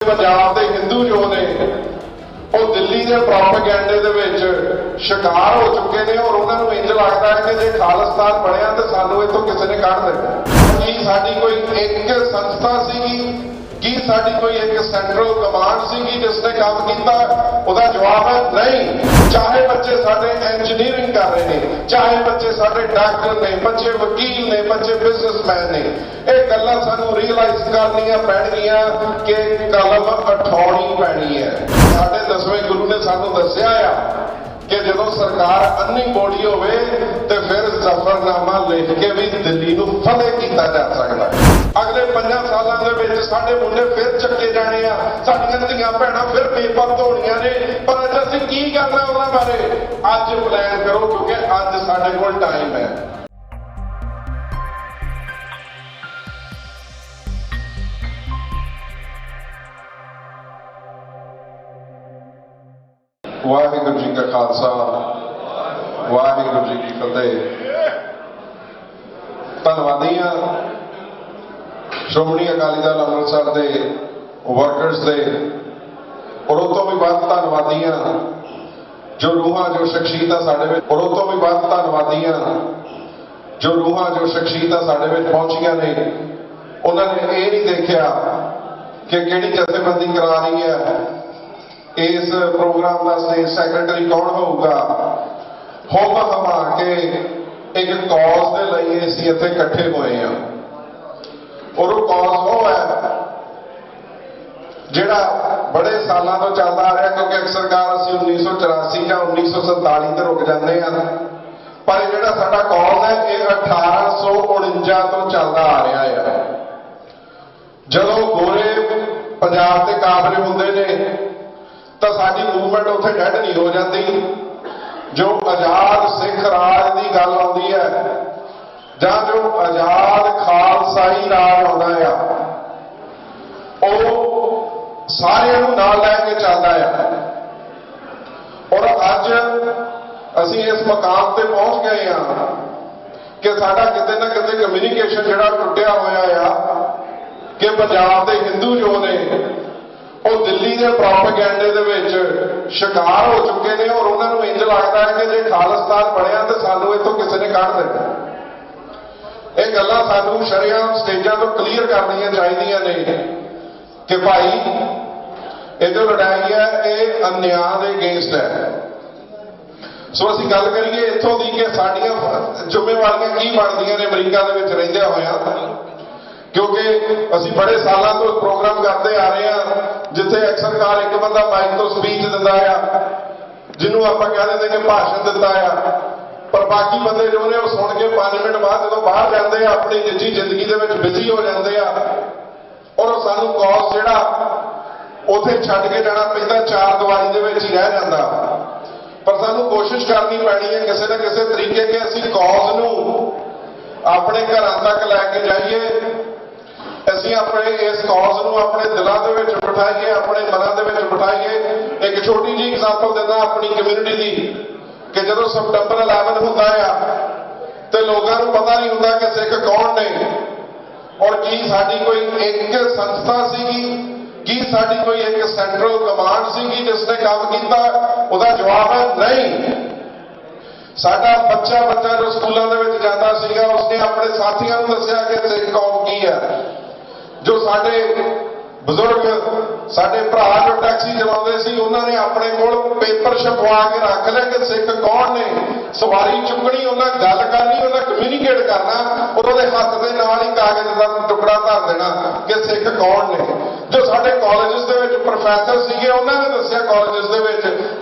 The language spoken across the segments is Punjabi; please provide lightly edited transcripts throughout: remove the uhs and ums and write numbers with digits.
ਪੰਜਾਬ ਦੇ ਹਿੰਦੂ ਜੋ ਨੇ ਉਹ ਦਿੱਲੀ ਦੇ ਪ੍ਰੋਪੇਗੈਂਡੇ ਦੇ ਵਿੱਚ ਸ਼ਿਕਾਰ ਹੋ ਚੁੱਕੇ ਨੇ ਔਰ ਉਹਨਾਂ ਨੂੰ ਇੰਜ ਲੱਗਦਾ ਹੈ ਕਿ ਜੇ ਖਾਲਿਸਤਾਨ ਬਣਿਆ ਤਾਂ ਸਾਨੂੰ ਇੱਥੋਂ ਕਿਸੇ ਨੇ ਕੱਢ ਦੇਣਾ। ਕੀ ਸਾਡੀ ਕੋਈ ਇੱਕ ਸੰਸਥਾ ਸੀਗੀ, ਕੀ ਸਾਡੀ ਕੋਈ ਇੱਕ ਸੈਂਟਰਲ ਕਮਾਂਡ ਸੀਗੀ ਜਿਸ ਨੇ ਕੰਮ ਕੀਤਾ? ਉਹਦਾ ਜਵਾਬ ਹੈ ਨਹੀਂ। ਚਾਹੇ ਬੱਚੇ ਸਾਡੇ ਇੰਜੀਨੀਅਰਿੰਗ ਕਰ ਰਹੇ ਨੇ, ਚਾਹੇ ਬੱਚੇ ਸਾਡੇ ਡਾਕਟਰ ਨੇ, ਬੱਚੇ ਵਕੀਲ ਨੇ, ਬੱਚੇ ਬਿਜ਼ਨਸਮੈਨ ਨੇ, ਇਹ ਗੱਲਾਂ ਸਾਨੂੰ ਰੀਅਲਾਈਜ਼ ਕਰਨੀਆਂ ਪੈਣਗੀਆਂ ਕਿ ਕਲਮ ਉਠਾਉਣੀ ਪੈਣੀ ਹੈ। ਸਾਡੇ 10ਵੇਂ ਗੁਰੂ ਨੇ ਸਾਨੂੰ ਦੱਸਿਆ ਆ ਕਿ ਜਦੋਂ ਸਰਕਾਰ ਅੰਨੀ ਬੋੜੀ ਹੋਵੇ ਤੇ ਫਿਰ ਜ਼ਫਰਨਾਮਾ ਲਿਖ ਕੇ ਵੀ ਦਿੱਲੀ ਨੂੰ ਫਤਿਹ ਕੀਤਾ ਜਾ ਸਕਦਾ ਹੈ। ਅਗਲੇ 5 ਸਾਲਾਂ ਦੇ ਵਿੱਚ ਸਾਡੇ ਮੁੰਡੇ ਫਿਰ ਚੱਕੇ ਜਾਣੇ ਆ, ਸਾਡੀਆਂ ਧੀਆਂ ਭੈਣਾਂ ਫਿਰ ਪੇਪਰ ਧੋਣੀਆਂ ਨੇ, ਪਰ ਅੱਜ ਅਸੀਂ ਕੀ ਕਰਨਾ ਉਹਨਾਂ ਬਾਰੇ? ਅੱਜ ਪਲਾਨ ਕਰੋ ਕਿਉਂਕਿ ਅੱਜ ਸਾਡੇ ਕੋਲ ਟਾਈਮ ਹੈ। ਵਾਹਿਗੁਰੂ ਜੀ ਕਾ ਖਾਲਸਾ, ਵਾਹਿਗੁਰੂ ਜੀ ਕੀ ਫਤਿਹ। ਧੰਨਵਾਦੀ ਹਾਂ ਸ਼੍ਰੋਮਣੀ ਅਕਾਲੀ ਦਲ ਅੰਮ੍ਰਿਤਸਰ ਦੇ ਵਰਕਰਸ ਦੇ, ਔਰ ਉਹ ਤੋਂ ਵੀ ਵੱਧ ਧੰਨਵਾਦੀ ਹਾਂ ਜੋ ਰੂਹਾਂ ਜੋ ਸ਼ਖਸੀਅਤਾਂ ਸਾਡੇ ਵਿੱਚ, ਔਰ ਉਹ ਤੋਂ ਵੀ ਵੱਧ ਧੰਨਵਾਦੀ ਹਾਂ ਜੋ ਰੂਹਾਂ ਜੋ ਸ਼ਖਸੀਅਤਾਂ ਸਾਡੇ ਵਿੱਚ ਪਹੁੰਚੀਆਂ ਨੇ। ਉਹਨਾਂ ਨੇ ਇਹ ਨਹੀਂ ਦੇਖਿਆ ਕਿ ਕਿਹੜੀ ਜਥੇਬੰਦੀ ਕਰਾ ਰਹੀ ਹੈ, ਇਸ ਪ੍ਰੋਗਰਾਮ ਦਾ ਸਟੇਜ ਸੈਕਟਰੀ ਕੌਣ ਹੋਊਗਾ। ਹੁਮ ਹਮਾ ਕੇ ਇੱਕ ਕੌਜ਼ ਦੇ ਲਈ ਅਸੀਂ ਇੱਥੇ ਇਕੱਠੇ ਹੋਏ ਹਾਂ, ਔਰ ਉਹ ਕੌਜ਼ ਉਹ ਹੈ ਜਿਹੜਾ ਬੜੇ ਸਾਲਾਂ ਤੋਂ ਚੱਲਦਾ ਆ ਰਿਹਾ, ਕਿਉਂਕਿ ਅਕਸਰਕਾਰ ਅਸੀਂ 1984 ਜਾਂ 1947 ਤੇ ਰੁਕ ਜਾਂਦੇ ਹਾਂ, ਪਰ ਜਿਹੜਾ ਸਾਡਾ ਕੌਜ਼ ਹੈ ਇਹ 1849 ਤੋਂ ਚੱਲਦਾ ਆ ਰਿਹਾ ਹੈ। ਜਦੋਂ ਗੋਰੇ ਪੰਜਾਬ ਦੇ ਕਾਬਲੇ ਹੁੰਦੇ ਨੇ ਤਾਂ ਸਾਡੀ ਮੂਵਮੈਂਟ ਉੱਥੇ ਡੈਡ ਨਹੀਂ ਹੋ ਜਾਂਦੀ। ਜੋ ਆਜ਼ਾਦ ਸਿੱਖ ਰਾਜ ਦੀ ਗੱਲ ਆਉਂਦੀ ਹੈ ਜਾਂ ਜੋ ਆਜ਼ਾਦ ਖਾਲਸਾਈ ਰਾਜ ਆਉਂਦਾ ਆ, ਉਹ ਸਾਰਿਆਂ ਨੂੰ ਨਾਲ ਲੈ ਕੇ ਚੱਲਦਾ ਆ। ਔਰ ਅੱਜ ਅਸੀਂ ਇਸ ਮਕਾਮ ਤੇ ਪਹੁੰਚ ਗਏ ਹਾਂ ਕਿ ਸਾਡਾ ਕਿਤੇ ਨਾ ਕਿਤੇ ਕਮਿਊਨੀਕੇਸ਼ਨ ਜਿਹੜਾ ਟੁੱਟਿਆ ਹੋਇਆ ਆ ਕਿ ਪੰਜਾਬ ਦੇ ਹਿੰਦੂ ਜੋ ਨੇ ਉਹ ਦਿੱਲੀ ਦੇ ਪ੍ਰੋਪੇਗੈਂਡੇ ਦੇ ਵਿੱਚ ਸ਼ਿਕਾਰ ਹੋ ਚੁੱਕੇ ਨੇ ਔਰ ਉਹਨਾਂ ਨੂੰ ਇੰਜ ਲੱਗਦਾ ਹੈ ਕਿ ਜੇ ਖਾਲਿਸਤਾਨ ਬਣਿਆ ਤਾਂ ਸਾਨੂੰ ਇੱਥੋਂ ਕਿਸੇ ਨੇ ਕੱਢ ਦੇਣਾ। ਇਹ ਗੱਲਾਂ ਸਾਨੂੰ ਸ਼ਰੇਆਮ ਸਟੇਜਾਂ ਤੋਂ ਕਲੀਅਰ ਕਰਨੀਆਂ ਚਾਹੀਦੀਆਂ ਨੇ ਕਿ ਭਾਈ ਇਹ ਜੋ ਲੜਾਈ ਹੈ ਇਹ ਅਨਿਆਂ ਦੇ ਅਗੇਂਸਟ ਹੈ। ਸੋ ਅਸੀਂ ਗੱਲ ਕਰੀਏ ਇੱਥੋਂ ਦੀ ਕਿ ਸਾਡੀਆਂ ਜ਼ਿੰਮੇਵਾਰੀਆਂ ਕੀ ਬਣਦੀਆਂ ਨੇ ਅਮਰੀਕਾ ਦੇ ਵਿੱਚ ਰਹਿੰਦਿਆਂ ਹੋਇਆਂ, ਕਿਉਂਕਿ ਅਸੀਂ ਬੜੇ ਸਾਲਾਂ ਤੋਂ ਪ੍ਰੋਗਰਾਮ ਕਰਦੇ ਆ ਰਹੇ ਹਾਂ ਜਿੱਥੇ ਅਕਸਰਕਾਰ ਇੱਕ ਬੰਦਾ ਮਾਈਕ ਤੋਂ ਸਪੀਚ ਦਿੰਦਾ ਆ, ਜਿਹਨੂੰ ਆਪਾਂ ਕਹਿ ਦਿੰਦੇ ਕਿ ਭਾਸ਼ਣ ਦਿੱਤਾ ਆ, ਪਰ ਬਾਕੀ ਬੰਦੇ ਜੋ ਨੇ ਉਹ ਸੁਣ ਕੇ 5 ਮਿੰਟ ਬਾਅਦ ਜਦੋਂ ਬਾਹਰ ਜਾਂਦੇ ਆ ਆਪਣੀ ਨਿੱਜੀ ਜ਼ਿੰਦਗੀ ਦੇ ਵਿੱਚ ਬਿਜ਼ੀ ਹੋ ਜਾਂਦੇ ਆ, ਔਰ ਸਾਨੂੰ ਕੌਜ਼ ਜਿਹੜਾ ਉੱਥੇ ਛੱਡ ਕੇ ਜਾਣਾ ਪੈਂਦਾ, 4 ਦੀਵਾਰੀ ਦੇ ਵਿੱਚ ਹੀ ਰਹਿ ਜਾਂਦਾ। ਪਰ ਸਾਨੂੰ ਕੋਸ਼ਿਸ਼ ਕਰਨੀ ਪੈਣੀ ਹੈ ਕਿਸੇ ਨਾ ਕਿਸੇ ਤਰੀਕੇ ਕਿ ਅਸੀਂ ਕੌਜ਼ ਨੂੰ ਆਪਣੇ ਘਰਾਂ ਤੱਕ ਲੈ ਕੇ ਜਾਈਏ, ਅਸੀਂ ਆਪਣੇ ਇਸ ਕੌਜ਼ ਨੂੰ ਆਪਣੇ ਦਿਲਾਂ ਦੇ ਵਿੱਚ ਬਿਠਾਈਏ, ਆਪਣੇ ਮਨਾਂ ਦੇ ਵਿੱਚ ਬਿਠਾਈਏ। ਇੱਕ ਛੋਟੀ ਜਿਹੀ ਐਗਜ਼ਾਮਪਲ ਦਿੰਦਾ ਆਪਣੀ ਕਮਿਊਨਿਟੀ ਦੀ ਕਿ ਜਦੋਂ ਸਪਟੰਬਰ 11 ਹੁੰਦਾ ਆ ਤੇ ਲੋਕਾਂ ਨੂੰ ਪਤਾ ਨਹੀਂ ਹੁੰਦਾ ਕਿ ਸਿੱਖ ਕੌਣ ਨੇ ਔਰ ਕੀ ਸਾਡੀ ਕੋਈ ਇੱਕ ਸੰਸਥਾ ਸੀਗੀ, ਕੀ ਸਾਡੀ ਕੋਈ ਇੱਕ ਸੈਂਟਰਲ ਕਮਾਂਡ ਸੀਗੀ ਜਿਸ ਨੇ ਕੰਮ ਕੀਤਾ? ਉਹਦਾ ਜਵਾਬ ਹੈ ਨਹੀਂ। ਸਾਡਾ ਬੱਚਾ ਜੋ ਸਕੂਲਾਂ ਦੇ ਵਿੱਚ ਜਾਂਦਾ ਸੀਗਾ ਉਸਨੇ ਆਪਣੇ ਸਾਥੀਆਂ ਨੂੰ ਦੱਸਿਆ ਕਿ ਸਿੱਖ ਕੌਮ ਕੀ ਹੈ। ਜੋ ਸਾਡੇ ਬਜ਼ੁਰਗ, ਸਾਡੇ ਭਰਾ ਜੋ ਟੈਕਸੀ ਚਲਾਉਂਦੇ ਸੀ, ਉਹਨਾਂ ਨੇ ਆਪਣੇ ਕੋਲ ਪੇਪਰ ਛਪਵਾ ਕੇ ਰੱਖ ਲਿਆ ਕਿ ਸਿੱਖ ਕੌਣ ਨੇ। ਸਵਾਰੀ ਚੁੱਕਣੀ, ਉਹਨਾਂ ਗੱਲ ਕਰਨੀ, ਉਹਨਾਂ ਕਮਿਊਨੀਕੇਟ ਕਰਨਾ ਔਰ ਉਹਦੇ ਹੱਥ ਦੇ ਨਾਲ ਹੀ ਕਾਗਜ਼ ਦਾ ਟੁਕੜਾ ਧਰ ਦੇਣਾ ਕਿ ਸਿੱਖ ਕੌਣ ਨੇ। ਜੋ ਸਾਡੇ ਕਾਲਜਸ ਦੇ ਵਿੱਚ ਪ੍ਰੋਫੈਸਰ ਸੀਗੇ ਉਹਨਾਂ ਨੇ ਦੱਸਿਆ ਕਾਲਜਸ ਦੇ ਵਿੱਚ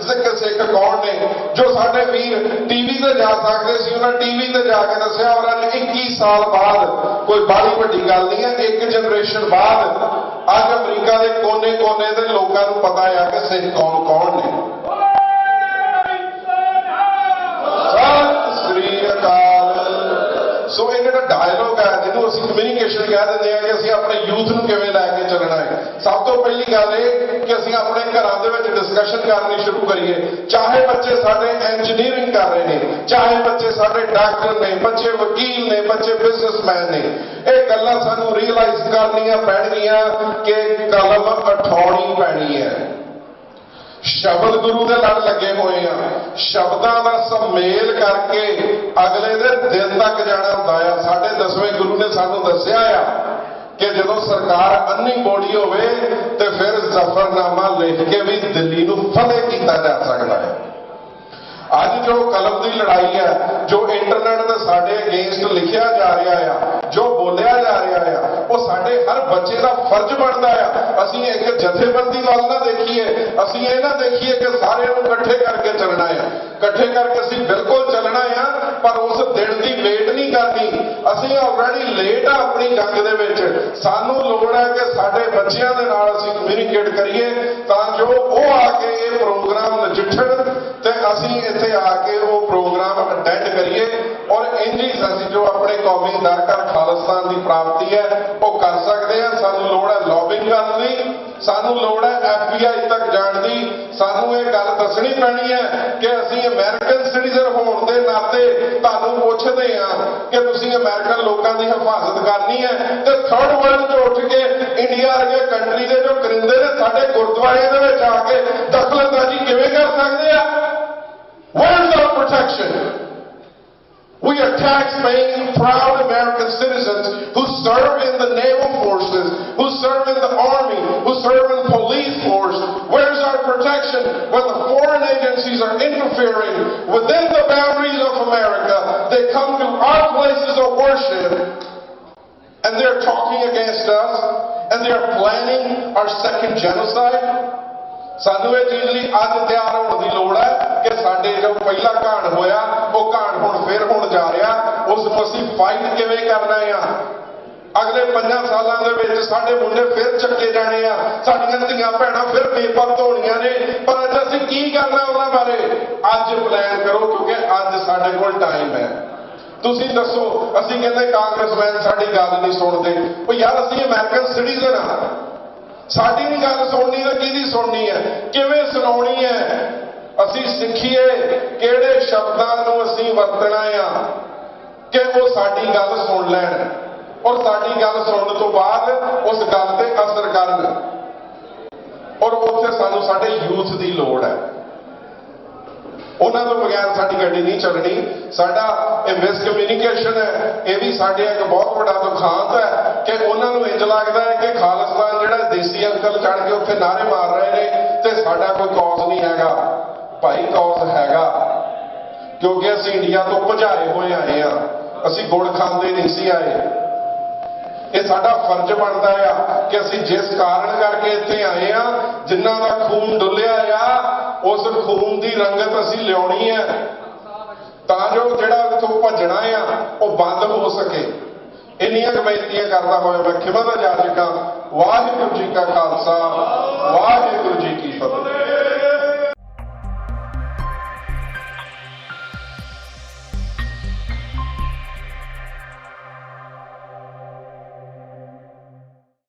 ਸਿੱਖ ਕੌਣ ਨੇ। ਜੋ ਸਾਡੇ ਵੀਰ ਟੀਵੀ ਤੇ ਜਾ ਸਕਦੇ ਸੀ ਉਹਨਾਂ ਟੀਵੀ ਤੇ ਜਾ ਕੇ ਦੱਸਿਆ। ਔਰ ਅੱਜ 21 ਸਾਲ ਬਾਅਦ, ਕੋਈ ਬਾਹਲੀ ਵੱਡੀ ਗੱਲ ਨਹੀਂ ਹੈ, ਇੱਕ ਜਨਰੇਸ਼ਨ ਬਾਅਦ ਅੱਜ ਅਮਰੀਕਾ ਦੇ ਕੋਨੇ-ਕੋਨੇ ਦੇ ਲੋਕਾਂ ਨੂੰ ਪਤਾ ਆ ਕਿ ਸਿੱਖ ਕੌਣ ਨੇ। ਸਤਿ ਸ੍ਰੀ ਅਕਾਲ। ਸੋ ਇਹ ਜਿਹੜਾ ਡਾਇਲੋਗ ਹੈ ਜਿਹਨੂੰ ਅਸੀਂ ਕਮਿਊਨੀਕੇਸ਼ਨ ਕਹਿ ਦਿੰਦੇ ਹਾਂ ਕਿ ਅਸੀਂ ਆਪਣੇ ਯੂਥ ਨੂੰ ਕਿਵੇਂ ਲੈ ਕੇ ਚੱਲਣਾ ਹੈ, ਸਭ ਤੋਂ ਪਹਿਲੀ ਗੱਲ ਇਹ ਕਿ ਅਸੀਂ ਆਪਣੇ ਘਰਾਂ ਦੇ ਵਿੱਚ ਡਿਸਕਸ਼ਨ ਕਰਨੀ ਸ਼ੁਰੂ ਕਰੀਏ। ਚਾਹੇ ਬੱਚੇ ਸਾਡੇ ਇੰਜੀਨੀਅਰਿੰਗ ਕਰ ਰਹੇ ਨੇ, ਚਾਹੇ ਬੱਚੇ ਸਾਡੇ ਡਾਕਟਰ ਨੇ, ਬੱਚੇ ਵਕੀਲ ਨੇ, ਬੱਚੇ ਬਿਜ਼ਨਸਮੈਨ ਨੇ, ਇਹ ਗੱਲਾਂ ਸਾਨੂੰ ਰੀਅਲਾਈਜ਼ ਕਰਨੀਆਂ ਪੈਣਗੀਆਂ ਕਿ ਕਲਮ ਉਠਾਉਣੀ ਪੈਣੀ ਹੈ। ਸ਼ਬਦ ਗੁਰੂ ਦੇ ਲੜ ਲੱਗੇ ਹੋਏ ਆ, ਸ਼ਬਦਾਂ ਦਾ ਸੁਮੇਲ ਕਰਕੇ ਅਗਲੇ ਦੇ ਦਿਲ ਤੱਕ ਜਾਣਾ ਹੁੰਦਾ ਆ। ਸਾਡੇ 10ਵੇਂ ਗੁਰੂ ਨੇ ਸਾਨੂੰ ਦੱਸਿਆ ਆ ਕਿ ਜਦੋਂ ਸਰਕਾਰ ਅੰਨੀ ਬੋੜੀ ਹੋਵੇ ਤੇ ਫਿਰ ਜ਼ਫਰਨਾਮਾ ਲਿਖ ਕੇ ਵੀ ਦਿੱਲੀ ਨੂੰ ਫਤਿਹ ਕੀਤਾ ਜਾ ਸਕਦਾ ਹੈ। ਅੱਜ ਜੋ ਕਲਮ ਦੀ ਲੜਾਈ ਹੈ, ਜੋ ਇੰਟਰਨੈਟ ਤੇ ਸਾਡੇ ਅਗੇਂਸਟ ਲਿਖਿਆ ਜਾ ਰਿਹਾ ਆ, ਜੋ ਬੋਲਿਆ ਜਾ ਰਿਹਾ ਆ, ਉਹ ਸਾਡੇ ਹਰ ਬੱਚੇ ਦਾ ਫਰਜ਼ ਬਣਦਾ ਆ। ਅਸੀਂ ਇੱਕ ਜਥੇਬੰਦੀ ਵੱਲ ਨਾ ਦੇਖੀਏ, ਅਸੀਂ ਇਹ ਨਾ ਦੇਖੀਏ ਕਿ ਸਾਰਿਆਂ ਨੂੰ ਇਕੱਠੇ ਕਰਕੇ ਚੱਲਣਾ ਆ। ਇਕੱਠੇ ਕਰਕੇ ਅਸੀਂ ਬਿਲਕੁਲ ਚੱਲਣਾ ਆ, ਪਰ ਉਸ ਦਿਨ ਦੀ ਵੇਟ ਨਹੀਂ ਕਰਨੀ। ਅਸੀਂ ਆਲਰੇਡੀ ਲੇਟ ਆ ਆਪਣੀ ਜੰਗ ਦੇ ਵਿੱਚ। ਸਾਨੂੰ ਲੋੜ ਹੈ ਕਿ ਸਾਡੇ ਬੱਚਿਆਂ ਦੇ ਨਾਲ ਅਸੀਂ ਕਮਿਊਨੀਕੇਟ ਕਰੀਏ ਤਾਂ ਜੋ ਉਹ ਆ ਕੇ ਇਹ ਪ੍ਰੋਗਰਾਮ ਨਜਿੱਠਣ ਤੇ ਅਸੀਂ ਇੱਥੇ ਆ ਕੇ ਉਹ ਪ੍ਰੋਗਰਾਮ ਅਟੈਂਡ ਕਰੀਏ ਔਰ ਇੰਝ ਹੀ ਅਸੀਂ ਜੋ ਆਪਣੇ ਕੌਮੀ ਦਰਕਾਰ ਖਾਲਿਸਤਾਨ ਦੀ ਪ੍ਰਾਪਤੀ ਹੈ ਉਹ ਕਰ ਸਕਦੇ ਹਾਂ। ਸਾਨੂੰ ਲੋੜ ਹੈ ਲੌਬਿੰਗ ਕਰਨ ਦੀ, ਸਾਨੂੰ ਲੋੜ ਹੈ FBI ਤੱਕ ਜਾਣ ਦੀ। ਸਾਨੂੰ ਇਹ ਗੱਲ ਦੱਸਣੀ ਪੈਣੀ ਹੈ ਕਿ ਅਸੀਂ ਅਮਰੀਕਨ ਸਿਟੀਜ਼ਨ ਹੋਣ ਦੇ ਨਾਤੇ ਤੁਹਾਨੂੰ ਪੁੱਛਦੇ ਹਾਂ ਕਿ ਤੁਸੀਂ ਅਮਰੀਕਨ ਲੋਕਾਂ ਦੀ ਹਿਫਾਜ਼ਤ ਕਰਨੀ ਹੈ ਤੇ ਥਰਡ ਵਰਲਡ ਤੋਂ ਉੱਠ ਕੇ ਇੰਡੀਆ ਵਰਗੇ ਕੰਟਰੀ ਦੇ ਜੋ ਕਰਿੰਦੇ ਨੇ ਸਾਡੇ ਗੁਰਦੁਆਰਿਆਂ ਦੇ ਵਿੱਚ ਆ ਕੇ ਦਖਲਅੰਦਾਜ਼ੀ ਕਿਵੇਂ ਕਰ ਸਕਦੇ ਆ? Where is our protection? We are tax-paying, proud American citizens who serve in the naval forces, who serve in the army, who serve in the police force. Where is our protection when the foreign agencies are interfering within the boundaries of America? They come to our places of worship and they're talking against us and they are planning our second genocide. ਸਾਨੂੰ ਇਹ ਚੀਜ਼ ਲਈ ਅੱਜ ਤਿਆਰ ਹੋਣ ਦੀ ਲੋੜ ਹੈ ਕਿ ਸਾਡੇ ਜੋ ਪਹਿਲਾ ਘਾਣ ਹੋਇਆ ਉਹ ਘਾਣ ਹੁਣ ਫਿਰ ਹੋਣ ਜਾ ਰਿਹਾ। ਉਸ ਨੂੰ ਅਸੀਂ ਫਾਈਟ ਕਿਵੇਂ ਕਰਨਾ ਆ? ਅਗਲੇ 5 ਸਾਲਾਂ ਦੇ ਵਿੱਚ ਸਾਡੇ ਮੁੰਡੇ ਫਿਰ ਚੱਕੇ ਜਾਣੇ ਆ, ਸਾਡੀਆਂ ਧੀਆਂ ਭੈਣਾਂ ਫਿਰ ਬੇਪਰਦ ਹੋਣੀਆਂ ਨੇ, ਪਰ ਅੱਜ ਅਸੀਂ ਕੀ ਕਰਨਾ ਉਹਨਾਂ ਬਾਰੇ? ਅੱਜ ਪਲਾਨ ਕਰੋ ਕਿਉਂਕਿ ਅੱਜ ਸਾਡੇ ਕੋਲ ਟਾਈਮ ਹੈ। ਤੁਸੀਂ ਦੱਸੋ, ਅਸੀਂ ਕਹਿੰਦੇ ਕਾਂਗਰਸਮੈਨ ਸਾਡੀ ਗੱਲ ਨਹੀਂ ਸੁਣਦੇ। ਉਹ ਯਾਰ ਅਸੀਂ ਅਮਰੀਕਨ ਸਿਟੀਜ਼ਨ ਆ, ਸਾਡੀ ਨਹੀਂ ਗੱਲ ਸੁਣਨੀ ਤਾਂ ਕਿਹਦੀ ਸੁਣਨੀ ਹੈ? ਕਿਵੇਂ ਸੁਣਾਉਣੀ ਹੈ? ਅਸੀਂ ਸਿੱਖੀਏ ਕਿਹੜੇ ਸ਼ਬਦਾਂ ਨੂੰ ਅਸੀਂ ਵਰਤਣਾ ਆ ਕਿ ਉਹ ਸਾਡੀ ਗੱਲ ਸੁਣ ਲੈਣ ਔਰ ਸਾਡੀ ਗੱਲ ਸੁਣਨ ਤੋਂ ਬਾਅਦ ਉਸ ਗੱਲ ਤੇ ਅਸਰ ਕਰਨ। ਔਰ ਉੱਥੇ ਸਾਨੂੰ ਸਾਡੇ ਯੂਥ ਦੀ ਲੋੜ ਹੈ। ਉਹਨਾਂ ਤੋਂ ਬਗੈਰ ਸਾਡੀ ਗੱਡੀ ਨਹੀਂ ਚੱਲਣੀ। ਸਾਡਾ ਇਹ ਮਿਸਕਮਿਊਨੀਕੇਸ਼ਨ ਹੈ, ਇਹ ਵੀ ਸਾਡੇ ਇੱਕ ਬਹੁਤ ਵੱਡਾ ਦੁਖਾਂਤ ਹੈ ਕਿ ਉਹਨਾਂ ਨੂੰ ਇੰਜ ਲੱਗਦਾ ਹੈ ਕਿ ਖਾਲਿਸਤਾਨ ਜਿਹੜਾ ਦੇਸੀ ਅੰਕਲ ਚੜ ਕੇ ਉੱਥੇ ਨਾਅਰੇ ਮਾਰ ਰਹੇ ਨੇ ਤੇ ਸਾਡਾ ਕੋਈ ਕੌਜ਼ ਨਹੀਂ ਹੈਗਾ। ਭਾਈ ਕੌਜ਼ ਹੈਗਾ, ਕਿਉਂਕਿ ਅਸੀਂ ਇੰਡੀਆ ਤੋਂ ਭਜਾਏ ਹੋਏ ਆਏ ਆ, ਅਸੀਂ ਗੁੜ ਖਾਂਦੇ ਨਹੀਂ ਸੀ ਆਏ। ਇਹ ਸਾਡਾ ਫਰਜ਼ ਬਣਦਾ ਆ ਕਿ ਅਸੀਂ ਜਿਸ ਕਾਰਨ ਕਰਕੇ ਇੱਥੇ ਆਏ ਆ, ਜਿਨ੍ਹਾਂ ਦਾ ਖੂਨ ਡੁੱਲਿਆ ਆ, ਉਸ ਖੂਨ ਦੀ ਰੰਗਤ ਅਸੀਂ ਲਿਆਉਣੀ ਹੈ ਤਾਂ ਜੋ ਜਿਹੜਾ ਇੱਥੋਂ ਭੱਜਣਾ ਆ ਉਹ ਬੰਦ ਹੋ ਸਕੇ। ਇੰਨੀਆਂ ਬੇਨਤੀਆਂ ਕਰਦਾ ਹੋਇਆ ਮੈਂ ਖਿਮਾ ਦਾ ਜਾ ਚੁੱਕਾ। ਵਾਹਿਗੁਰੂ ਜੀ ਕਾ ਖਾਲਸਾ, ਵਾਹਿਗੁਰੂ ਜੀ ਕੀ ਫਤਿਹ।